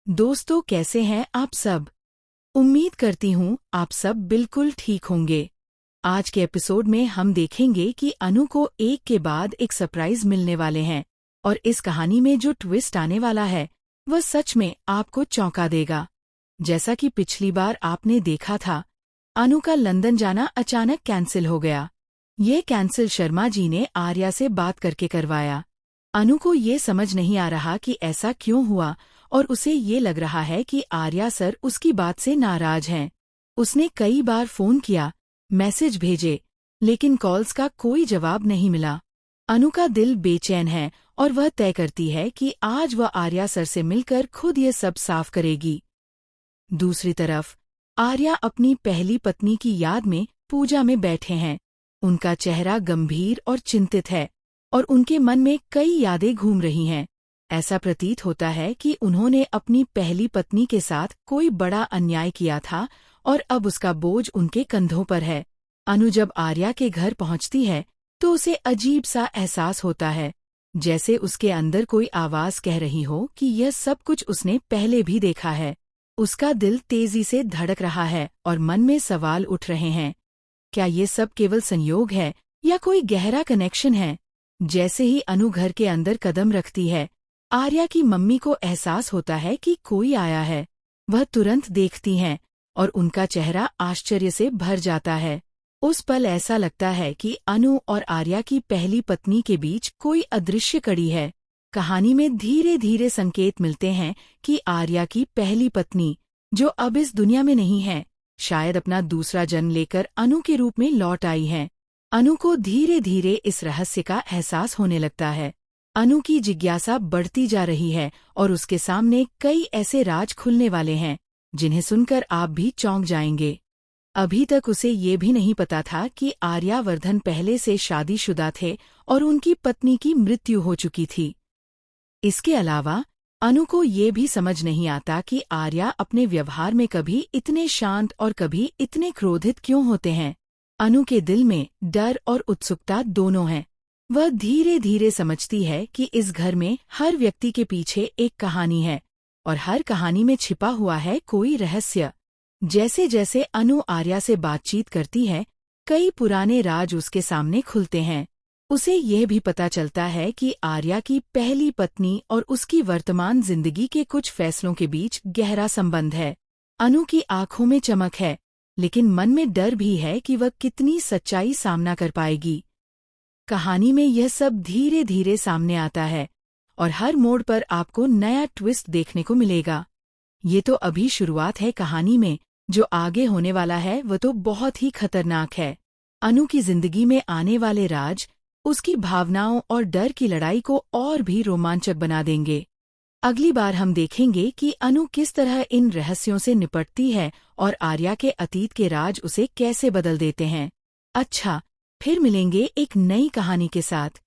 दोस्तों, कैसे हैं आप सब। उम्मीद करती हूँ आप सब बिल्कुल ठीक होंगे। आज के एपिसोड में हम देखेंगे कि अनु को एक के बाद एक सरप्राइज मिलने वाले हैं और इस कहानी में जो ट्विस्ट आने वाला है वह सच में आपको चौंका देगा। जैसा कि पिछली बार आपने देखा था, अनु का लंदन जाना अचानक कैंसिल हो गया। ये कैंसिल शर्मा जी ने आर्या से बात करके करवाया। अनु को ये समझ नहीं आ रहा कि ऐसा क्यों हुआ और उसे ये लग रहा है कि आर्या सर उसकी बात से नाराज हैं। उसने कई बार फोन किया, मैसेज भेजे, लेकिन कॉल्स का कोई जवाब नहीं मिला। अनु का दिल बेचैन है और वह तय करती है कि आज वह आर्या सर से मिलकर खुद ये सब साफ करेगी। दूसरी तरफ आर्या अपनी पहली पत्नी की याद में पूजा में बैठे हैं। उनका चेहरा गंभीर और चिंतित है और उनके मन में कई यादें घूम रही हैं। ऐसा प्रतीत होता है कि उन्होंने अपनी पहली पत्नी के साथ कोई बड़ा अन्याय किया था और अब उसका बोझ उनके कंधों पर है। अनु जब आर्या के घर पहुंचती है तो उसे अजीब सा एहसास होता है, जैसे उसके अंदर कोई आवाज कह रही हो कि यह सब कुछ उसने पहले भी देखा है। उसका दिल तेजी से धड़क रहा है और मन में सवाल उठ रहे हैं, क्या ये सब केवल संयोग है या कोई गहरा कनेक्शन है। जैसे ही अनु घर के अंदर कदम रखती है, आर्या की मम्मी को एहसास होता है कि कोई आया है। वह तुरंत देखती हैं और उनका चेहरा आश्चर्य से भर जाता है। उस पल ऐसा लगता है कि अनु और आर्या की पहली पत्नी के बीच कोई अदृश्य कड़ी है। कहानी में धीरे धीरे संकेत मिलते हैं कि आर्या की पहली पत्नी, जो अब इस दुनिया में नहीं है, शायद अपना दूसरा जन्म लेकर अनु के रूप में लौट आई है। अनु को धीरे धीरे इस रहस्य का एहसास होने लगता है। अनु की जिज्ञासा बढ़ती जा रही है और उसके सामने कई ऐसे राज खुलने वाले हैं जिन्हें सुनकर आप भी चौंक जाएंगे। अभी तक उसे ये भी नहीं पता था कि आर्यावर्धन पहले से शादीशुदा थे और उनकी पत्नी की मृत्यु हो चुकी थी। इसके अलावा अनु को ये भी समझ नहीं आता कि आर्या अपने व्यवहार में कभी इतने शांत और कभी इतने क्रोधित क्यों होते हैं। अनु के दिल में डर और उत्सुकता दोनों हैं। वह धीरे धीरे समझती है कि इस घर में हर व्यक्ति के पीछे एक कहानी है और हर कहानी में छिपा हुआ है कोई रहस्य। जैसे जैसे अनु आर्या से बातचीत करती है, कई पुराने राज उसके सामने खुलते हैं। उसे यह भी पता चलता है कि आर्या की पहली पत्नी और उसकी वर्तमान जिंदगी के कुछ फैसलों के बीच गहरा संबंध है। अनु की आंखों में चमक है, लेकिन मन में डर भी है कि वह कितनी सच्चाई सामना कर पाएगी। कहानी में यह सब धीरे धीरे सामने आता है और हर मोड़ पर आपको नया ट्विस्ट देखने को मिलेगा। ये तो अभी शुरुआत है कहानी में, जो आगे होने वाला है वह तो बहुत ही खतरनाक है। अनु की जिंदगी में आने वाले राज उसकी भावनाओं और डर की लड़ाई को और भी रोमांचक बना देंगे। अगली बार हम देखेंगे कि अनु किस तरह इन रहस्यों से निपटती है और आर्या के अतीत के राज उसे कैसे बदल देते हैं। अच्छा, फिर मिलेंगे एक नई कहानी के साथ।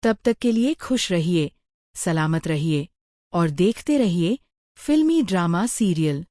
तब तक के लिए खुश रहिए, सलामत रहिए और देखते रहिए फिल्मी ड्रामा सीरियल।